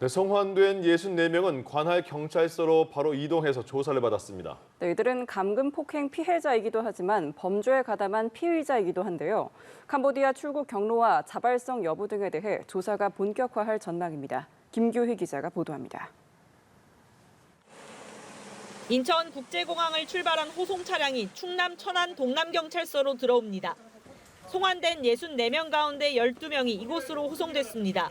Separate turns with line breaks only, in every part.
네, 송환된 64명은 관할 경찰서로 바로 이동해서 조사를 받았습니다.
네, 이들은 감금 폭행 피해자이기도 하지만 범죄에 가담한 피의자이기도 한데요. 캄보디아 출국 경로와 자발성 여부 등에 대해 조사가 본격화할 전망입니다. 김규희 기자가 보도합니다.
인천국제공항을 출발한 호송 차량이 충남 천안 동남경찰서로 들어옵니다. 송환된 64명 가운데 12명이 이곳으로 호송됐습니다.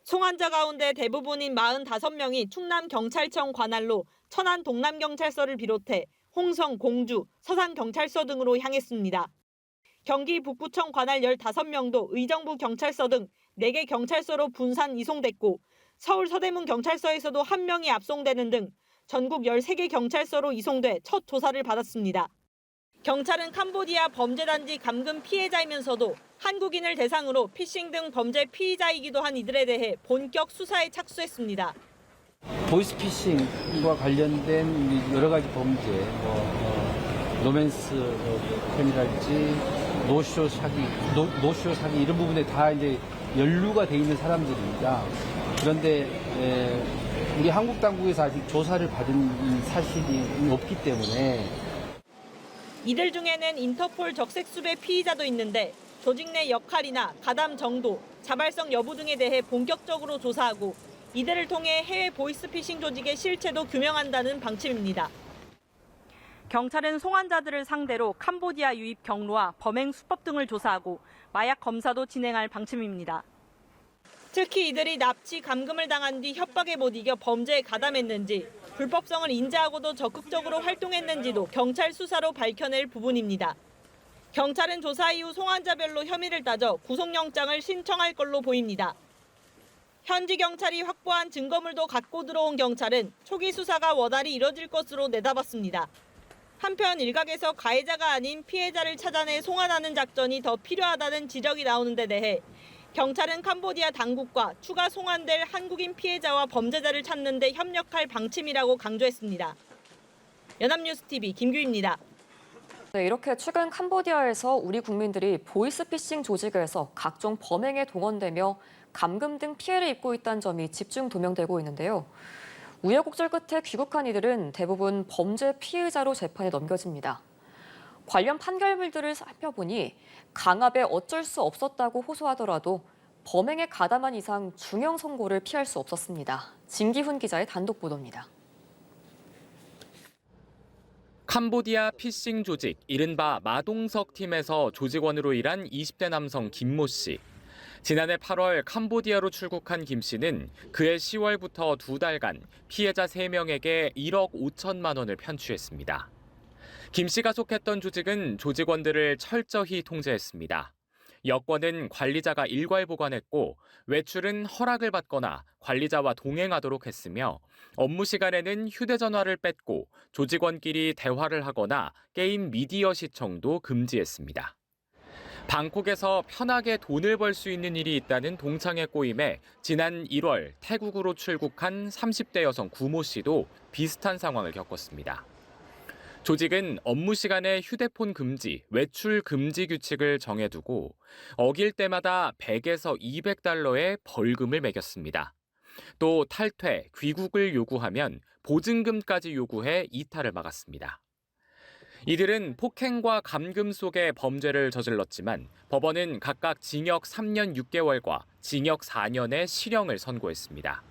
송환자 가운데 대부분인 45명이 충남경찰청 관할로 천안 동남경찰서를 비롯해 홍성, 공주, 서산경찰서 등으로 향했습니다. 경기 북부청 관할 15명도 의정부 경찰서 등 4개 경찰서로 분산 이송됐고 서울 서대문 경찰서에서도 1명이 압송되는 등 전국 13개 경찰서로 이송돼 첫 조사를 받았습니다. 경찰은 캄보디아 범죄단지 감금 피해자이면서도 한국인을 대상으로 피싱 등 범죄 피의자이기도 한 이들에 대해 본격 수사에 착수했습니다.
보이스피싱과 관련된 여러 가지 범죄, 로맨스 팸이랄지 노쇼 사기 이런 부분에 다 이제 연루가 돼 있는 사람들입니다. 그런데 우리 한국 당국에서 아직 조사를 받은 사실이 없기 때문에
이들 중에는 인터폴 적색수배 피의자도 있는데 조직 내 역할이나 가담 정도, 자발성 여부 등에 대해 본격적으로 조사하고 이들을 통해 해외 보이스피싱 조직의 실체도 규명한다는 방침입니다. 경찰은 송환자들을 상대로 캄보디아 유입 경로와 범행 수법 등을 조사하고 마약 검사도 진행할 방침입니다. 특히 이들이 납치, 감금을 당한 뒤 협박에 못 이겨 범죄에 가담했는지, 불법성을 인지하고도 적극적으로 활동했는지도 경찰 수사로 밝혀낼 부분입니다. 경찰은 조사 이후 송환자별로 혐의를 따져 구속영장을 신청할 걸로 보입니다. 현지 경찰이 확보한 증거물도 갖고 들어온 경찰은 초기 수사가 원활히 이뤄질 것으로 내다봤습니다. 한편 일각에서 가해자가 아닌 피해자를 찾아내 송환하는 작전이 더 필요하다는 지적이 나오는 데 대해 경찰은 캄보디아 당국과 추가 송환될 한국인 피해자와 범죄자를 찾는 데 협력할 방침이라고 강조했습니다. 연합뉴스TV 김규희입니다.
네, 이렇게 최근 캄보디아에서 우리 국민들이 보이스피싱 조직에서 각종 범행에 동원되며 감금 등 피해를 입고 있다는 점이 집중 도명되고 있는데요. 우여곡절 끝에 귀국한 이들은 대부분 범죄 피의자로 재판에 넘겨집니다. 관련 판결물들을 살펴보니 강압에 어쩔 수 없었다고 호소하더라도 범행에 가담한 이상 중형 선고를 피할 수 없었습니다. 진기훈 기자의 단독 보도입니다.
캄보디아 피싱 조직 이른바 마동석 팀에서 조직원으로 일한 20대 남성 김모 씨. 지난해 8월 캄보디아로 출국한 김 씨는 그해 10월부터 2달간 피해자 3명에게 1억 5천만 원을 편취했습니다. 김 씨가 속했던 조직은 조직원들을 철저히 통제했습니다. 여권은 관리자가 일괄 보관했고 외출은 허락을 받거나 관리자와 동행하도록 했으며 업무 시간에는 휴대전화를 뺐고 조직원끼리 대화를 하거나 게임 미디어 시청도 금지했습니다. 방콕에서 편하게 돈을 벌 수 있는 일이 있다는 동창의 꼬임에 지난 1월 태국으로 출국한 30대 여성 구모 씨도 비슷한 상황을 겪었습니다. 조직은 업무 시간에 휴대폰 금지, 외출 금지 규칙을 정해두고 어길 때마다 100에서 200달러의 벌금을 매겼습니다. 또 탈퇴, 귀국을 요구하면 보증금까지 요구해 이탈을 막았습니다. 이들은 폭행과 감금 속에 범죄를 저질렀지만 법원은 각각 징역 3년 6개월과 징역 4년의 실형을 선고했습니다.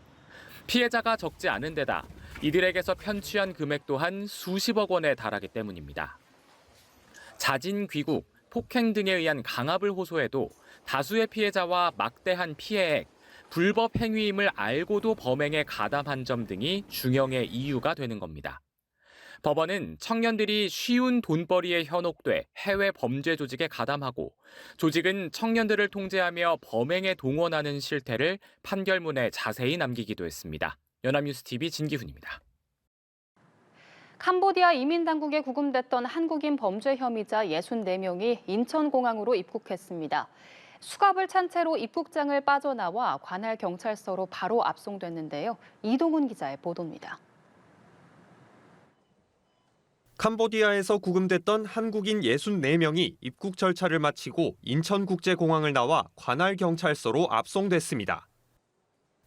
피해자가 적지 않은 데다 이들에게서 편취한 금액 또한 수십억 원에 달하기 때문입니다. 자진 귀국, 폭행 등에 의한 강압을 호소해도 다수의 피해자와 막대한 피해액, 불법 행위임을 알고도 범행에 가담한 점 등이 중형의 이유가 되는 겁니다. 법원은 청년들이 쉬운 돈벌이에 현혹돼 해외 범죄 조직에 가담하고 조직은 청년들을 통제하며 범행에 동원하는 실태를 판결문에 자세히 남기기도 했습니다. 연합뉴스TV 진기훈입니다.
캄보디아 이민당국에 구금됐던 한국인 범죄 혐의자 64명이 인천공항으로 입국했습니다. 수갑을 찬 채로 입국장을 빠져나와 관할 경찰서로 바로 압송됐는데요. 이동훈 기자의 보도입니다.
캄보디아에서 구금됐던 한국인 64명이 입국 절차를 마치고 인천국제공항을 나와 관할 경찰서로 압송됐습니다.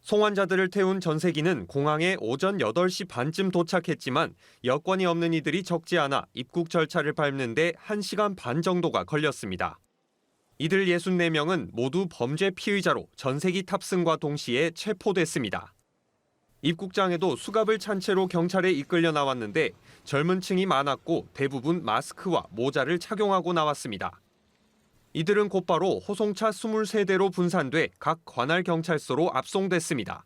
송환자들을 태운 전세기는 공항에 오전 8시 반쯤 도착했지만 여권이 없는 이들이 적지 않아 입국 절차를 밟는 데 1시간 반 정도가 걸렸습니다. 이들 64명은 모두 범죄 피의자로 전세기 탑승과 동시에 체포됐습니다. 입국장에도 수갑을 찬 채로 경찰에 이끌려 나왔는데 젊은 층이 많았고 대부분 마스크와 모자를 착용하고 나왔습니다. 이들은 곧바로 호송차 23대로 분산돼 각 관할 경찰서로 압송됐습니다.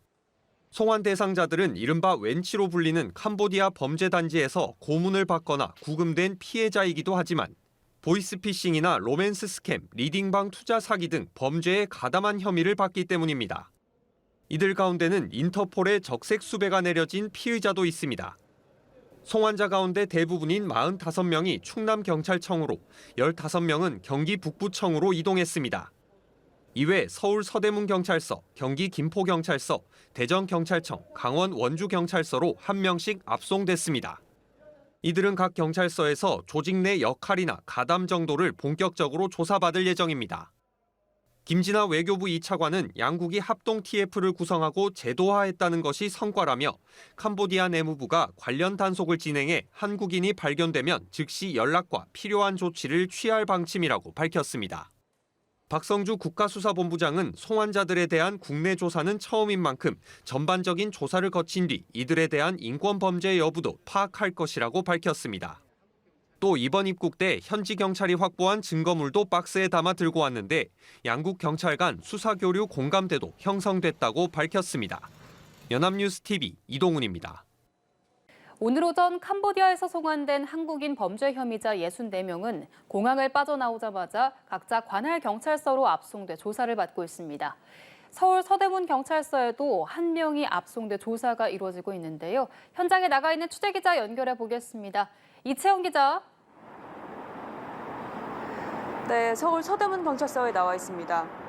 송환 대상자들은 이른바 웬치로 불리는 캄보디아 범죄단지에서 고문을 받거나 구금된 피해자이기도 하지만 보이스피싱이나 로맨스 스캠, 리딩방 투자 사기 등 범죄에 가담한 혐의를 받기 때문입니다. 이들 가운데는 인터폴의 적색 수배가 내려진 피의자도 있습니다. 송환자 가운데 대부분인 45명이 충남경찰청으로 15명은 경기 북부청으로 이동했습니다. 이외 서울 서대문경찰서, 경기 김포경찰서, 대전경찰청, 강원 원주경찰서로 1명씩 압송됐습니다. 이들은 각 경찰서에서 조직 내 역할이나 가담 정도를 본격적으로 조사받을 예정입니다. 김진아 외교부 2차관은 양국이 합동 TF를 구성하고 제도화했다는 것이 성과라며 캄보디아 내무부가 관련 단속을 진행해 한국인이 발견되면 즉시 연락과 필요한 조치를 취할 방침이라고 밝혔습니다. 박성주 국가수사본부장은 송환자들에 대한 국내 조사는 처음인 만큼 전반적인 조사를 거친 뒤 이들에 대한 인권 범죄 여부도 파악할 것이라고 밝혔습니다. 또 이번 입국 때 현지 경찰이 확보한 증거물도 박스에 담아 들고 왔는데 양국 경찰 간 수사 교류 공감대도 형성됐다고 밝혔습니다. 연합뉴스 TV 이동훈입니다.
오늘 오전 캄보디아에서 송환된 한국인 범죄 혐의자 64명은 공항을 빠져나오자마자 각자 관할 경찰서로 압송돼 조사를 받고 있습니다. 서울 서대문 경찰서에도 1명이 압송돼 조사가 이루어지고 있는데요. 현장에 나가 있는 취재기자 연결해 보겠습니다. 이채영 기자.
네, 서울 서대문 경찰서에 나와 있습니다.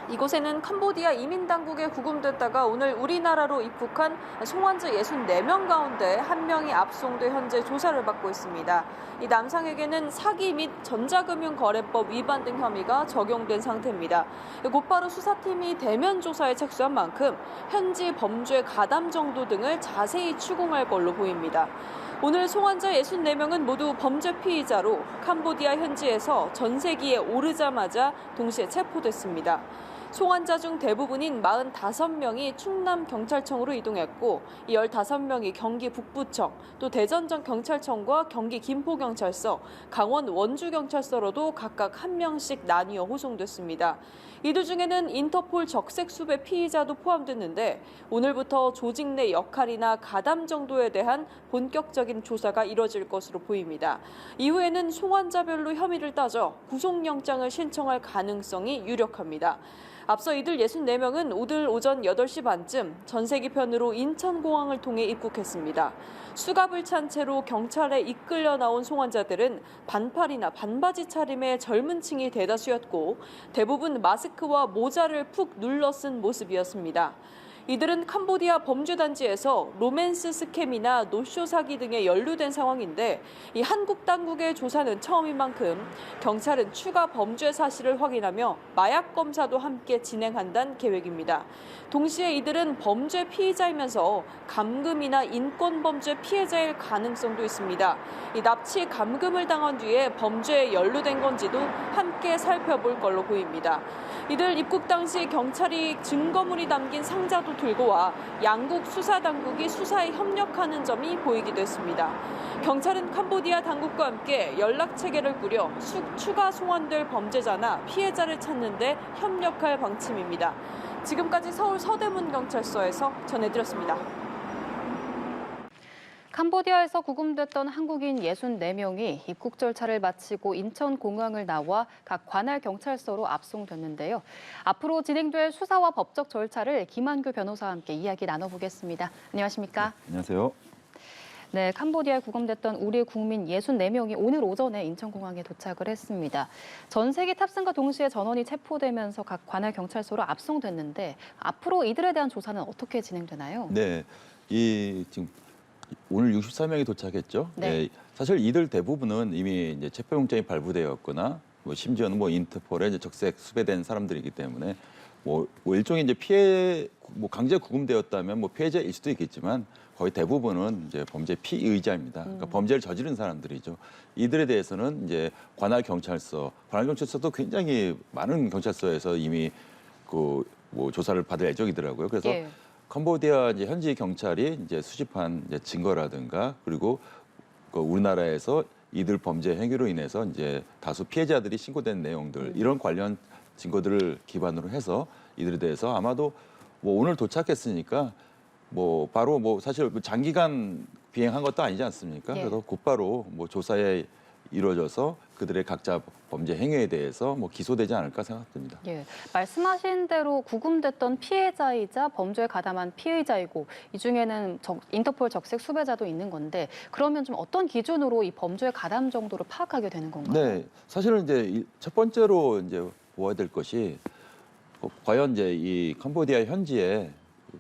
이곳에는 캄보디아 이민당국에 구금됐다가 오늘 우리나라로 입국한 송환자 64명 가운데 1명이 압송돼 현재 조사를 받고 있습니다. 이 남성에게는 사기 및 전자금융거래법 위반 등 혐의가 적용된 상태입니다. 곧바로 수사팀이 대면 조사에 착수한 만큼 현지 범죄 가담 정도 등을 자세히 추궁할 걸로 보입니다. 오늘 송환자 64명은 모두 범죄 피의자로 캄보디아 현지에서 전세기에 오르자마자 동시에 체포됐습니다. 송환자 중 대부분인 45명이 충남경찰청으로 이동했고 15명이 경기 북부청, 또 대전전 경찰청과 경기 김포경찰서, 강원 원주경찰서로도 각각 1명씩 나뉘어 호송됐습니다. 이들 중에는 인터폴 적색 수배 피의자도 포함됐는데 오늘부터 조직 내 역할이나 가담 정도에 대한 본격적인 조사가 이뤄질 것으로 보입니다. 이후에는 송환자별로 혐의를 따져 구속영장을 신청할 가능성이 유력합니다. 앞서 이들 64명은 오늘 오전 8시 반쯤 전세기 편으로 인천공항을 통해 입국했습니다. 수갑을 찬 채로 경찰에 이끌려 나온 송환자들은 반팔이나 반바지 차림의 젊은 층이 대다수였고 대부분 마스크와 모자를 푹 눌러 쓴 모습이었습니다. 이들은 캄보디아 범죄단지에서 로맨스 스캠이나 노쇼 사기 등에 연루된 상황인데 이 한국 당국의 조사는 처음인 만큼 경찰은 추가 범죄 사실을 확인하며 마약 검사도 함께 진행한다는 계획입니다. 동시에 이들은 범죄 피의자이면서 감금이나 인권범죄 피해자일 가능성도 있습니다. 이 납치 감금을 당한 뒤에 범죄에 연루된 건지도 함께 살펴볼 걸로 보입니다. 이들 입국 당시 경찰이 증거물이 담긴 상자도 들고 와 양국 수사당국이 수사에 협력하는 점이 보이기도 했습니다. 경찰은 캄보디아 당국과 함께 연락체계를 꾸려 추가 송환될 범죄자나 피해자를 찾는 데 협력할 방침입니다. 지금까지 서울 서대문 경찰서에서 전해드렸습니다.
캄보디아에서 구금됐던 한국인 64명이 입국 절차를 마치고 인천공항을 나와 각 관할 경찰서로 압송됐는데요. 앞으로 진행될 수사와 법적 절차를 김한규 변호사와 함께 이야기 나눠보겠습니다. 안녕하십니까?
네, 안녕하세요.
네, 캄보디아에 구금됐던 우리 국민 64명이 오늘 오전에 인천공항에 도착을 했습니다. 전세기 탑승과 동시에 전원이 체포되면서 각 관할 경찰서로 압송됐는데 앞으로 이들에 대한 조사는 어떻게 진행되나요?
네, 지금 오늘 64명이 도착했죠.
네.
사실 이들 대부분은 이미 이제 체포영장이 발부되었거나 심지어는 인터폴에 이제 적색 수배된 사람들이기 때문에 뭐 일종의 이제 피해 뭐 강제 구금되었다면 뭐 피해자일 수도 있겠지만 거의 대부분은 이제 범죄 피의자입니다. 그러니까 범죄를 저지른 사람들이죠. 이들에 대해서는 이제 관할 경찰서도 굉장히 많은 경찰서에서 이미 그 뭐 조사를 받을 예정이더라고요. 그래서
예.
캄보디아 이제 현지 경찰이 이제 수집한 이제 증거라든가 그리고 그 우리나라에서 이들 범죄 행위로 인해서 이제 다수 피해자들이 신고된 내용들 이런 관련 증거들을 기반으로 해서 이들에 대해서 아마도 뭐 오늘 도착했으니까 뭐 바로 뭐 사실 장기간 비행한 것도 아니지 않습니까?
예.
그래서 곧바로 뭐 조사에 이루어져서 그들의 각자 범죄 행위에 대해서 뭐 기소되지 않을까 생각됩니다.
예, 말씀하신 대로 구금됐던 피해자이자 범죄에 가담한 피의자이고 이 중에는 인터폴 적색 수배자도 있는 건데 그러면 좀 어떤 기준으로 이 범죄 가담 정도를 파악하게 되는 건가요?
네, 사실은 이제 첫 번째로 이제 보아야 될 것이 과연 이제 이 캄보디아 현지에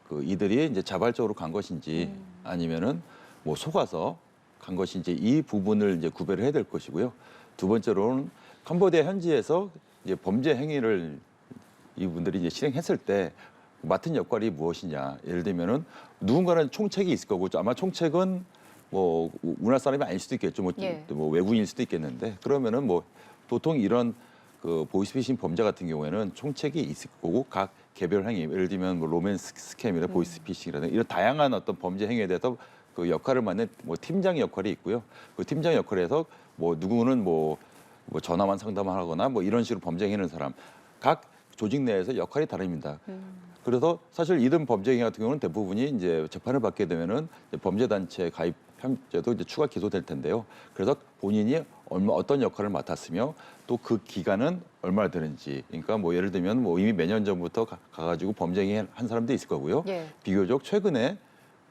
그 이들이 이제 자발적으로 간 것인지 아니면은 뭐 속아서 간 것인지 이 부분을 이제 구별을 해야 될 것이고요. 두 번째로는 캄보디아 현지에서 이제 범죄 행위를 이분들이 이제 실행했을 때 맡은 역할이 무엇이냐. 예를 들면은 누군가는 총책이 있을 거고 아마 총책은 뭐 우리나라 사람이 아닐 수도 있겠죠. 뭐 외국인일 수도 있겠는데 그러면은 뭐 보통 이런 그 보이스피싱 범죄 같은 경우에는 총책이 있을 거고 각 개별 행위, 예를 들면 뭐 로맨스 스캠이나 보이스피싱이라든가 이런 다양한 어떤 범죄 행위에 대해서 그 역할을 맡는 뭐 팀장의 역할이 있고요. 그 팀장 역할에서 뭐 누구는 뭐 전화만 상담하거나 뭐 이런 식으로 범죄 행위하는 사람 각 조직 내에서 역할이 다릅니다. 그래서 사실 이들 범죄 행위 같은 경우는 대부분이 이제 재판을 받게 되면은 범죄 단체 가입 혐죄도 이제 추가 기소될 텐데요. 그래서 본인이 어떤 역할을 맡았으며 또 그 기간은 얼마나 되는지. 그러니까 뭐 예를 들면 뭐 이미 몇 년 전부터 가가지고 범죄 행위 한 사람도 있을 거고요.
예.
비교적 최근에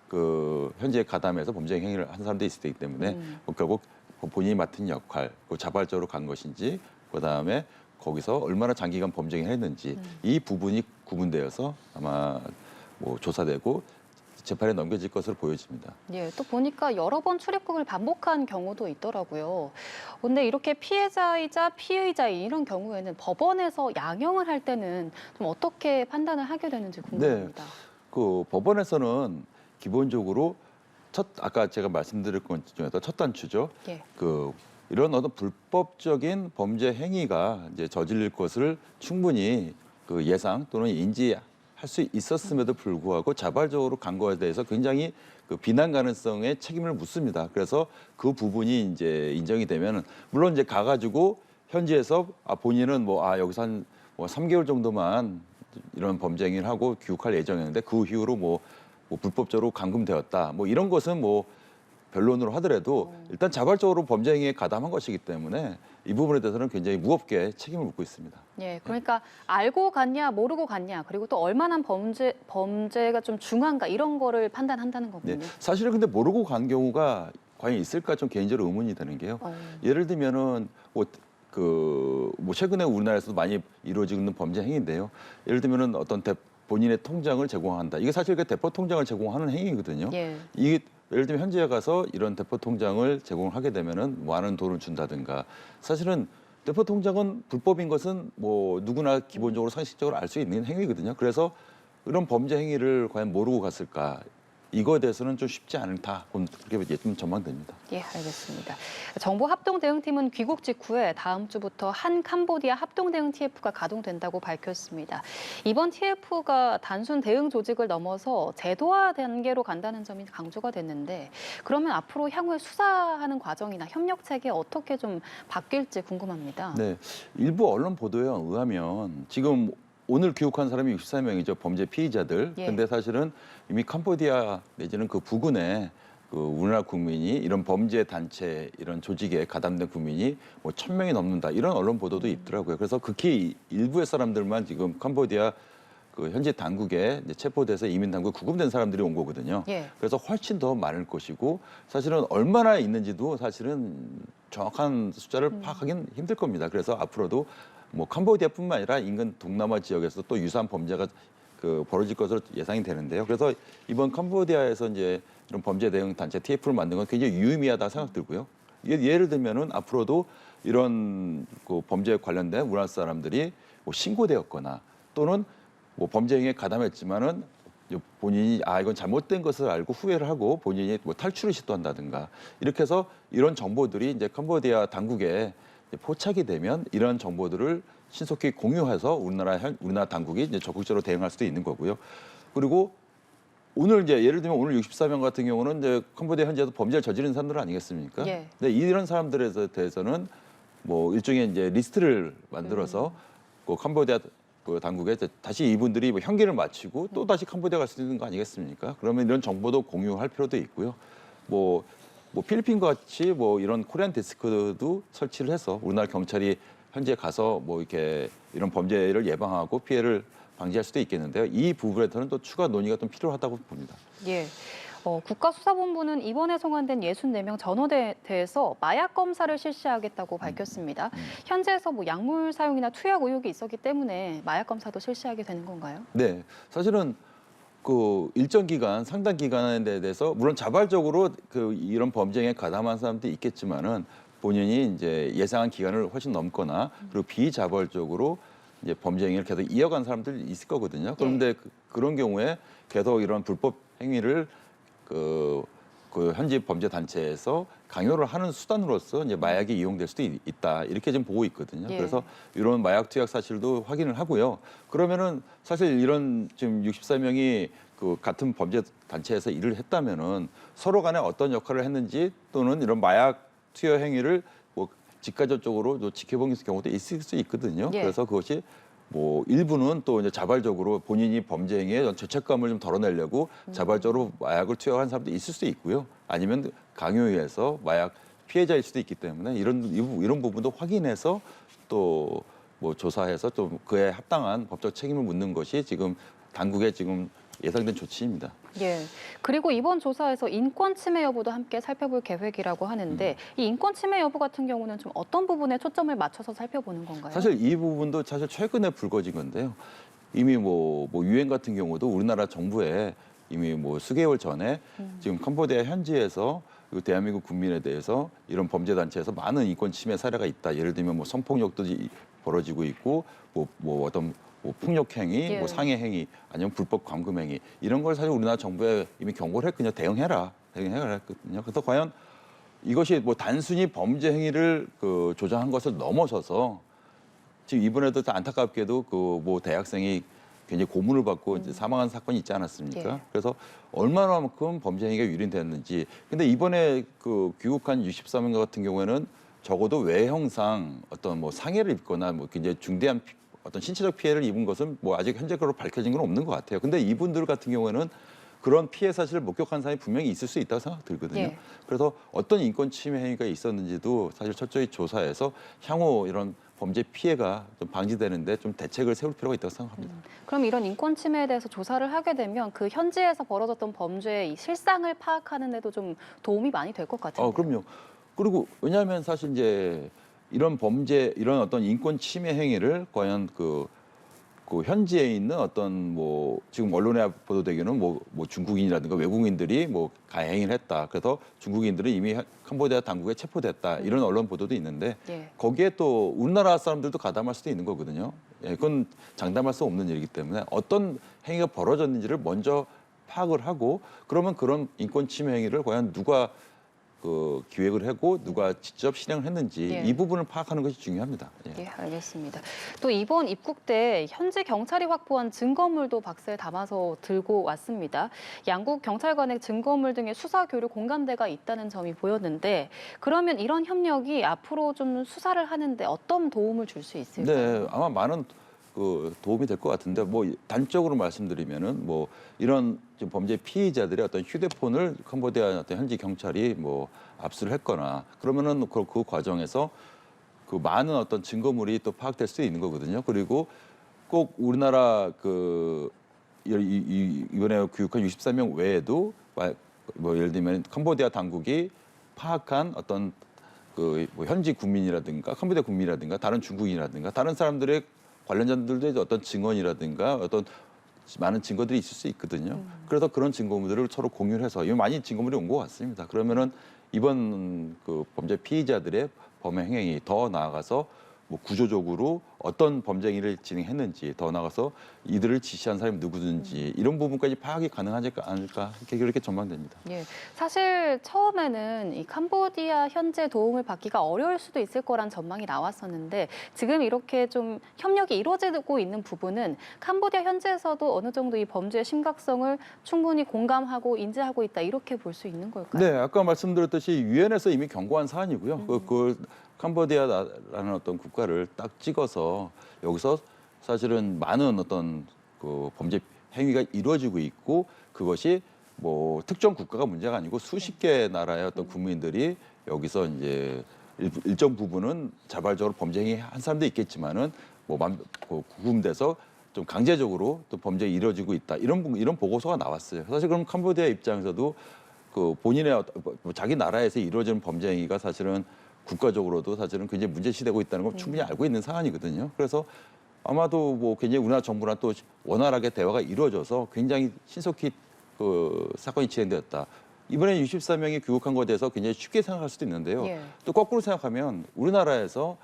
그 현재 가담해서 범죄 행위를 한 사람도 있을 테기 때문에 결국 본인이 맡은 역할, 자발적으로 간 것인지, 그 다음에 거기서 얼마나 장기간 범죄 행위를 했는지 이 부분이 구분되어서 아마 뭐 조사되고 재판에 넘겨질 것으로 보여집니다.
예, 또 보니까 여러 번 출입국을 반복한 경우도 있더라고요. 근데 이렇게 피해자이자 피의자인 이런 경우에는 법원에서 양형을 할 때는 좀 어떻게 판단을 하게 되는지 궁금합니다.
그 법원에서는 기본적으로 아까 제가 말씀드릴 것 중에서 첫 단추죠.
예.
그 이런 어떤 불법적인 범죄 행위가 이제 저질릴 것을 충분히 그 예상 또는 인지할 수 있었음에도 불구하고 자발적으로 간 거에 대해서 굉장히 그 비난 가능성에 책임을 묻습니다. 그래서 그 부분이 이제 인정이 되면 물론 이제 가가지고 현지에서 본인은 여기서 한 3개월 정도만 이런 범죄 행위를 하고 귀국할 예정이었는데 그 이후로 뭐 불법적으로 감금되었다. 뭐 이런 것은 뭐 변론으로 하더라도 일단 자발적으로 범죄 행위에 가담한 것이기 때문에 이 부분에 대해서는 굉장히 무겁게 책임을 묻고 있습니다.
예, 그러니까 알고 갔냐, 모르고 갔냐, 그리고 또 얼마나 범죄가 좀 중한가 이런 거를 판단한다는 거군요.
네, 사실은 근데 모르고 간 경우가 과연 있을까 좀 개인적으로 의문이 되는 게요. 예를 들면은 최근에 우리나라에서도 많이 이루어지고 있는 범죄 행위인데요. 예를 들면은 어떤 본인의 통장을 제공한다. 이게 사실 그 대포 통장을 제공하는 행위거든요.
예.
이게 예를 들면 현지에 가서 이런 대포 통장을 제공하게 되면은 많은 돈을 준다든가. 사실은 대포 통장은 불법인 것은 뭐 누구나 기본적으로 상식적으로 알 수 있는 행위거든요. 그래서 이런 범죄 행위를 과연 모르고 갔을까? 이거에 대해서는 좀 쉽지 않다. 그렇게 좀 전망됩니다.
예, 알겠습니다. 정보합동대응팀은 귀국 직후에 다음 주부터 한 캄보디아 합동대응 TF가 가동된다고 밝혔습니다. 이번 TF가 단순 대응 조직을 넘어서 제도화 단계로 간다는 점이 강조가 됐는데 그러면 앞으로 향후에 수사하는 과정이나 협력 체계 어떻게 좀 바뀔지 궁금합니다.
네, 일부 언론 보도에 의하면 지금 오늘 귀국한 사람이 64명이죠. 범죄 피의자들.
예.
근데 사실은 이미 캄보디아 내지는 그 부근에 그 우리나라 국민이 이런 범죄 단체 이런 조직에 가담된 국민이 1,000명이 넘는다. 이런 언론 보도도 있더라고요. 그래서 극히 일부의 사람들만 지금 캄보디아 그 현지 당국에 이제 체포돼서 이민 당국에 구금된 사람들이 온 거거든요.
예.
그래서 훨씬 더 많을 것이고 사실은 얼마나 있는지도 사실은 정확한 숫자를 파악하기는 힘들 겁니다. 그래서 앞으로도 캄보디아뿐만 아니라 인근 동남아 지역에서 또 유사한 범죄가 벌어질 것으로 예상이 되는데요. 그래서 이번 캄보디아에서 이제 이런 범죄 대응 단체 TF를 만든 건 굉장히 유의미하다 생각 들고요. 예를 들면은 앞으로도 이런 그 범죄에 관련된 우리나라 사람들이 신고되었거나 또는 뭐 범죄 행위에 가담했지만은 본인이 이건 잘못된 것을 알고 후회를 하고 본인이 뭐 탈출을 시도한다든가 이렇게 해서 이런 정보들이 이제 캄보디아 당국에 포착이 되면 이런 정보들을 신속히 공유해서 우리나라 당국이 이제 적극적으로 대응할 수도 있는 거고요. 그리고 오늘 이제 예를 들면 오늘 64명 같은 경우는 이제 캄보디아 현지에서 범죄를 저지른 사람들 아니겠습니까?
예.
근데 이런 사람들에 대해서는 뭐 일종의 이제 리스트를 만들어서 그 캄보디아 그 당국에 다시 이분들이 뭐 형기를 마치고 또 다시 캄보디아 갈 수 있는 거 아니겠습니까? 그러면 이런 정보도 공유할 필요도 있고요. 뭐 필리핀 같이 뭐 이런 코리안 데스크도 설치를 해서 우리나라 경찰이 현지에 가서 뭐 이렇게 이런 범죄를 예방하고 피해를 방지할 수도 있겠는데요. 이 부분에서는 또 추가 논의가 좀 필요하다고 봅니다.
예. 국가수사본부는 이번에 송환된 64명 전원대에서 마약 검사를 실시하겠다고 밝혔습니다. 현지에서 뭐 약물 사용이나 투약 의혹이 있었기 때문에 마약 검사도 실시하게 되는 건가요?
네, 사실은 그 일정 기간, 상당 기간에 대해서 물론 자발적으로 그 이런 범죄에 가담한 사람도 있겠지만은 본인이 이제 예상한 기간을 훨씬 넘거나 그리고 비자발적으로 이제 범죄 행위를 계속 이어간 사람들이 있을 거거든요. 그런데 그런 경우에 계속 이런 불법 행위를 그 현지 범죄 단체에서 강요를 하는 수단으로서 이제 마약이 이용될 수도 있다 이렇게 지금 보고 있거든요.
예.
그래서 이런 마약 투약 사실도 확인을 하고요. 그러면은 사실 이런 지금 64명이 그 같은 범죄 단체에서 일을 했다면은 서로 간에 어떤 역할을 했는지 또는 이런 마약 투여 행위를 뭐 직간접적으로 지켜본 경우도 있을 수 있거든요.
예.
그래서 그것이 뭐 일부는 또 이제 자발적으로 본인이 범죄 행위에 죄책감을 좀 덜어내려고 자발적으로 마약을 투여한 사람도 있을 수 있고요. 아니면 강요에 의해서 마약 피해자일 수도 있기 때문에 이런 부분도 확인해서 또 뭐 조사해서 좀 그에 합당한 법적 책임을 묻는 것이 지금 당국의 지금 예상된 조치입니다.
예. 그리고 이번 조사에서 인권 침해 여부도 함께 살펴볼 계획이라고 하는데 이 인권 침해 여부 같은 경우는 좀 어떤 부분에 초점을 맞춰서 살펴보는 건가요?
사실 이 부분도 사실 최근에 불거진 건데요. 이미 뭐 유엔 같은 경우도 우리나라 정부에 이미 뭐 수개월 전에 지금 캄보디아 현지에서 대한민국 국민에 대해서 이런 범죄 단체에서 많은 인권 침해 사례가 있다. 예를 들면 뭐 성폭력도 벌어지고 있고 뭐 어떤 폭력 행위,
예.
뭐 상해 행위, 아니면 불법 감금 행위 이런 걸 사실 우리나라 정부에 이미 경고를 했거든요. 대응해라 했거든요. 그래서 과연 이것이 뭐 단순히 범죄 행위를 그 조장한 것을 넘어서서 지금 이번에도 안타깝게도 그 뭐 대학생이 굉장히 고문을 받고 이제 사망한 사건이 있지 않았습니까?
예.
그래서 얼마나만큼 범죄 행위가 유린됐는지. 근데 이번에 그 귀국한 64명 같은 경우에는 적어도 외형상 어떤 뭐 상해를 입거나 뭐 굉장히 중대한 어떤 신체적 피해를 입은 것은 뭐 아직 현재적으로 밝혀진 건 없는 것 같아요. 근데 이분들 같은 경우에는 그런 피해 사실을 목격한 사람이 분명히 있을 수 있다고 생각 들거든요.
예.
그래서 어떤 인권 침해 행위가 있었는지도 사실 철저히 조사해서 향후 이런 범죄 피해가 좀 방지되는데 좀 대책을 세울 필요가 있다고 생각합니다.
그럼 이런 인권 침해에 대해서 조사를 하게 되면 그 현지에서 벌어졌던 범죄의 이 실상을 파악하는 데도 좀 도움이 많이 될 것 같아요.
그럼요. 그리고 왜냐하면 사실 이제 이런 범죄, 이런 어떤 인권 침해 행위를 과연 그 현지에 있는 어떤 뭐 지금 언론에 보도되기는 뭐 중국인이라든가 외국인들이 뭐 가해행위를 했다. 그래서 중국인들은 이미 캄보디아 당국에 체포됐다. 이런 언론 보도도 있는데
예.
거기에 또 우리나라 사람들도 가담할 수도 있는 거거든요. 예, 그건 장담할 수 없는 일이기 때문에 어떤 행위가 벌어졌는지를 먼저 파악을 하고 그러면 그런 인권 침해 행위를 과연 누가 그 기획을 하고 누가 직접 실행을 했는지
예.
이 부분을 파악하는 것이 중요합니다. 예.
예, 알겠습니다. 또 이번 입국 때 현지 경찰이 확보한 증거물도 박스에 담아서 들고 왔습니다. 양국 경찰 간의 증거물 등의 수사 교류 공감대가 있다는 점이 보였는데 그러면 이런 협력이 앞으로 좀 수사를 하는데 어떤 도움을 줄 수 있을까요?
네, 아마 많은 그 도움이 될 것 같은데 뭐 단적으로 말씀드리면은 뭐 이런 지금 범죄 피의자들의 어떤 휴대폰을 캄보디아 어떤 현지 경찰이 뭐 압수를 했거나 그러면은 그 과정에서 그 많은 어떤 증거물이 또 파악될 수 있는 거거든요. 그리고 꼭 우리나라 그 이번에 귀국한 64명 외에도 뭐 예를 들면 캄보디아 당국이 파악한 어떤 그 뭐 현지 국민이라든가 캄보디아 국민이라든가 다른 중국인이라든가 다른 사람들의 관련자들도 어떤 증언이라든가 어떤 많은 증거들이 있을 수 있거든요. 그래서 그런 증거물들을 서로 공유를 해서 이미 많이 증거물이 온 것 같습니다. 그러면은 이번 그 범죄 피의자들의 범행 행위 더 나아가서 뭐 구조적으로 어떤 범죄 행위를 진행했는지, 더 나아가서 이들을 지시한 사람이 누구든지 이런 부분까지 파악이 가능하지 않을까 그렇게 전망됩니다.
예, 사실 처음에는 이 캄보디아 현재 도움을 받기가 어려울 수도 있을 거란 전망이 나왔었는데 지금 이렇게 좀 협력이 이루어지고 있는 부분은 캄보디아 현지에서도 어느 정도 이 범죄의 심각성을 충분히 공감하고 인지하고 있다 이렇게 볼 수 있는 걸까요?
네, 아까 말씀드렸듯이 유엔에서 이미 경고한 사안이고요. 그 캄보디아라는 어떤 국가를 딱 찍어서 여기서 사실은 많은 어떤 그 범죄 행위가 이루어지고 있고 그것이 뭐 특정 국가가 문제가 아니고 수십 개 나라의 어떤 국민들이 여기서 이제 일정 부분은 자발적으로 범죄 행위 한 사람도 있겠지만은 뭐 구금돼서 좀 강제적으로 또 범죄가 이루어지고 있다 이런 보고서가 나왔어요. 사실 그럼 캄보디아 입장에서도 그 본인의 자기 나라에서 이루어지는 범죄 행위가 사실은 국가적으로도 사실은 굉장히 문제시되고 있다는 걸 충분히 알고 있는 사안이거든요. 그래서 아마도 뭐 굉장히 우리나라 정부랑 또 원활하게 대화가 이루어져서 굉장히 신속히 그 사건이 진행되었다. 이번에 64명이 귀국한 것에 대해서 굉장히 쉽게 생각할 수도 있는데요.
예.
또 거꾸로 생각하면 우리나라에서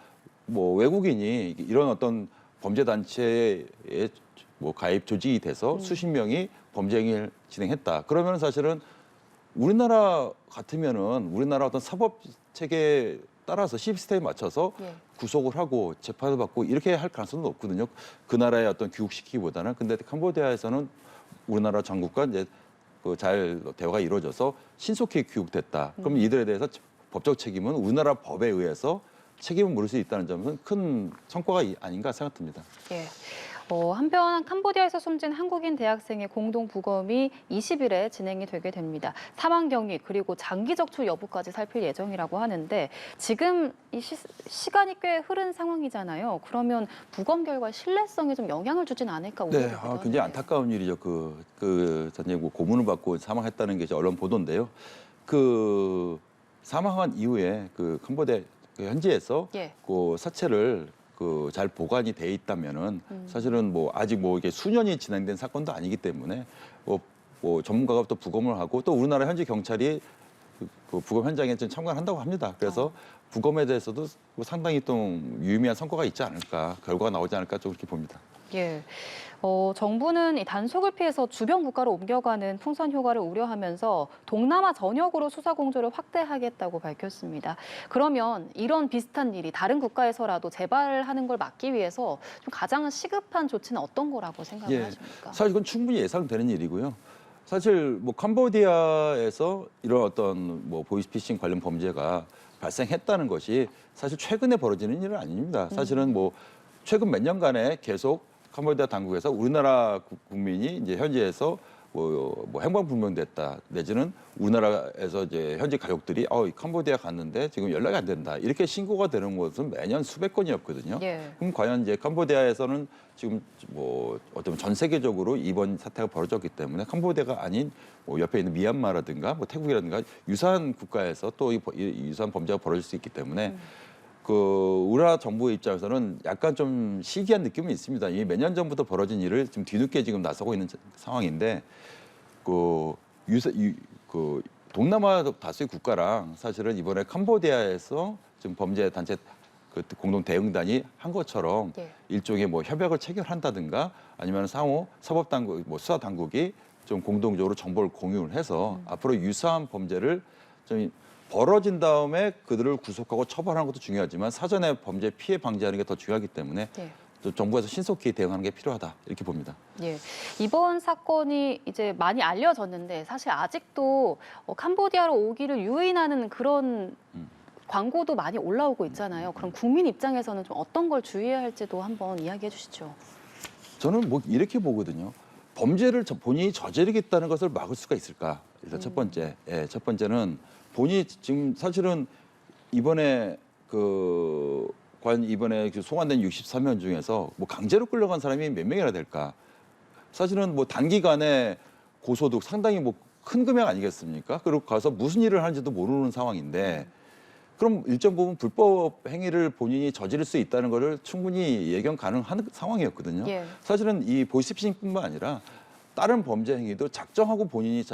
뭐 외국인이 이런 어떤 범죄 단체에 뭐 가입 조직이 돼서 수십 명이 범죄 행위를 진행했다. 그러면 사실은 우리나라 같으면은 우리나라 어떤 사법 체계에 따라서 시스템에 맞춰서
예.
구속을 하고 재판을 받고 이렇게 할 가능성은 없거든요. 그 나라의 어떤 귀국시키기보다는. 근데 캄보디아에서는 우리나라 정국과 이제 그 잘 대화가 이루어져서 신속히 귀국됐다. 그럼 이들에 대해서 법적 책임은 우리나라 법에 의해서 책임을 물을 수 있다는 점은 큰 성과가 아닌가 생각됩니다.
예. 한편 캄보디아에서 숨진 한국인 대학생의 공동 부검이 20일에 진행이 되게 됩니다. 사망 경위 그리고 장기 적출 여부까지 살필 예정이라고 하는데 지금 이 시간이 꽤 흐른 상황이잖아요. 그러면 부검 결과 신뢰성에 좀 영향을 주진 않을까
네,
우려되기도
굉장히
하는데요.
안타까운 일이죠. 전에 뭐 고문을 받고 사망했다는 게 언론 보도인데요. 그 사망한 이후에 그 캄보디아 현지에서
예.
그 사체를 그 잘 보관이 돼 있다면은 사실은 뭐 아직 뭐 이게 수년이 진행된 사건도 아니기 때문에 뭐 전문가가 또 부검을 하고 또 우리나라 현지 경찰이 그 부검 현장에 좀 참관을 한다고 합니다. 그래서 부검에 대해서도 뭐 상당히 좀 유의미한 성과가 있지 않을까, 결과가 나오지 않을까 좀 그렇게 봅니다.
예. 정부는 이 단속을 피해서 주변 국가로 옮겨가는 풍선 효과를 우려하면서 동남아 전역으로 수사 공조를 확대하겠다고 밝혔습니다. 그러면 이런 비슷한 일이 다른 국가에서라도 재발하는 걸 막기 위해서 좀 가장 시급한 조치는 어떤 거라고 생각을
예,
하십니까?
사실 이건 충분히 예상되는 일이고요. 사실 뭐 캄보디아에서 이런 어떤 뭐 보이스피싱 관련 범죄가 발생했다는 것이 사실 최근에 벌어지는 일은 아닙니다. 사실은 뭐 최근 몇 년간에 계속 캄보디아 당국에서 우리나라 국민이 이제 현지에서 뭐 행방불명됐다 내지는 우리나라에서 이제 현지 가족들이 캄보디아 갔는데 지금 연락이 안 된다 이렇게 신고가 되는 것은 매년 수백 건이었거든요.
예.
그럼 과연 이제 캄보디아에서는 지금 뭐 어쩌면 전 세계적으로 이번 사태가 벌어졌기 때문에 캄보디아가 아닌 뭐 옆에 있는 미얀마라든가 뭐 태국이라든가 유사한 국가에서 또 유사한 범죄가 벌어질 수 있기 때문에. 그 우리나라 정부 입장에서는 약간 좀 시기한 느낌은 있습니다. 이 몇 년 전부터 벌어진 일을 지금 뒤늦게 지금 나서고 있는 상황인데 그 동남아 다수의 국가랑 사실은 이번에 캄보디아에서 지금 범죄 단체 그 공동 대응단이 한 것처럼
예.
일종의 뭐 협약을 체결한다든가 아니면 상호 사법 당국 뭐 수사 당국이 좀 공동적으로 정보를 공유를 해서 앞으로 유사한 범죄를 좀 벌어진 다음에 그들을 구속하고 처벌하는 것도 중요하지만 사전에 범죄 피해 방지하는 게 더 중요하기 때문에
예.
또 정부에서 신속히 대응하는 게 필요하다 이렇게 봅니다.
예. 이번 사건이 이제 많이 알려졌는데 사실 아직도 캄보디아로 오기를 유인하는 그런 광고도 많이 올라오고 있잖아요. 그럼 국민 입장에서는 좀 어떤 걸 주의해야 할지도 한번 이야기해 주시죠.
저는 뭐 이렇게 보거든요. 범죄를 본인이 저지르겠다는 것을 막을 수가 있을까? 일단 첫 번째. 예, 첫 번째는 본인이 지금 사실은 이번에 이번에 송환된 63명 중에서 뭐 강제로 끌려간 사람이 몇 명이나 될까? 사실은 뭐 단기간에 고소득 상당히 뭐 큰 금액 아니겠습니까? 그리고 가서 무슨 일을 하는지도 모르는 상황인데 그럼 일정 부분 불법 행위를 본인이 저지를 수 있다는 것을 충분히 예견 가능한 상황이었거든요.
예.
사실은 이 보이스피싱뿐만 아니라 다른 범죄 행위도 작정하고 본인이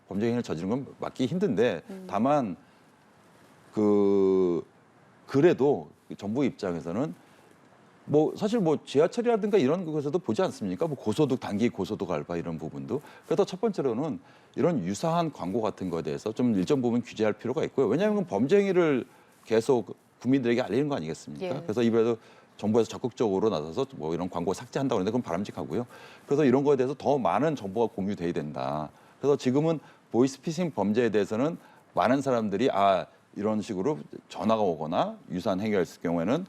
범죄 행위를 저지른 건 막기 힘든데 다만 그래도 정부 입장에서는 뭐 사실 뭐 지하철이라든가 이런 곳에서도 보지 않습니까? 뭐 고소득 단기 고소득 알바 이런 부분도. 그래서 첫 번째로는 이런 유사한 광고 같은 거에 대해서 좀 일정 부분 규제할 필요가 있고요. 왜냐하면 범죄 행위를 계속 국민들에게 알리는 거 아니겠습니까?
예.
그래서 이번에도 정부에서 적극적으로 나서서 뭐 이런 광고 삭제한다고 하는데 그건 바람직하고요. 그래서 이런 거에 대해서 더 많은 정보가 공유돼야 된다. 그래서 지금은 보이스피싱 범죄에 대해서는 많은 사람들이 이런 식으로 전화가 오거나 유사한 행위가 있을 경우에는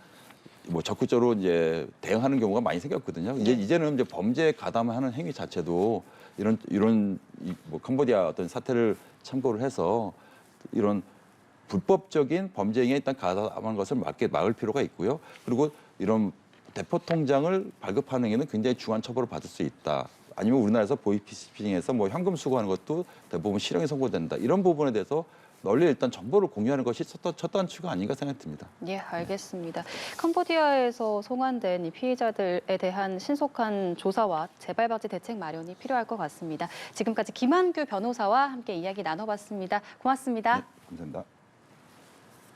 뭐 적극적으로 이제 대응하는 경우가 많이 생겼거든요. 이제는 이제 범죄에 가담하는 행위 자체도 이런 뭐 캄보디아 어떤 사태를 참고를 해서 이런 불법적인 범죄 행위에 일단 가담하는 것을 막을 필요가 있고요. 그리고 이런 대포 통장을 발급하는 행위는 굉장히 중한 처벌을 받을 수 있다. 아니면 우리나라에서 보이스피싱에서 뭐 현금 수거하는 것도 대부분 실형이 선고된다. 이런 부분에 대해서 널리 일단 정보를 공유하는 것이 첫 단추가 아닌가 생각이 듭니다.
예, 알겠습니다. 캄보디아에서 송환된 이 피해자들에 대한 신속한 조사와 재발방지 대책 마련이 필요할 것 같습니다. 지금까지 김한규 변호사와 함께 이야기 나눠봤습니다. 고맙습니다.
네, 감사합니다.